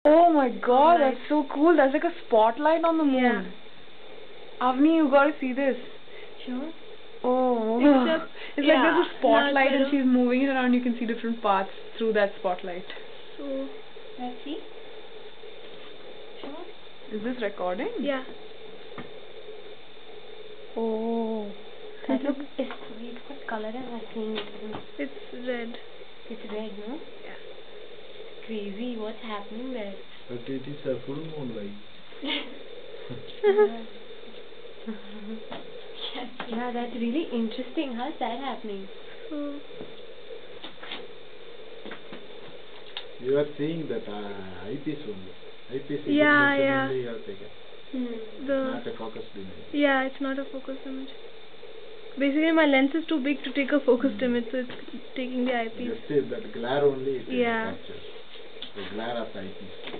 Oh my god, that's so cool. That's like a spotlight on the moon. Yeah. Avni, you gotta see this. Sure. Oh. Except, It's yeah, like there's a spotlight and not she's moving it around. You can see different paths through that spotlight. So, let's see. Sure. Is this recording? Yeah. Oh. That look is wait, what color am I seeing it in? It's red. It's red, no? Yeah. Crazy, what's happening there? But it is a full moonlight. Yeah, that's really interesting. How's that happening? So, You are seeing that eyepiece only. Eyepiece is Yeah, illusion yeah. only you have taken. Not the a focused image. yeah, it's not a focused image. Basically, my lens is too big to take a focused image, so it's taking the eyepiece. Just that glare only it Yeah. captures. The glare of the eyepiece.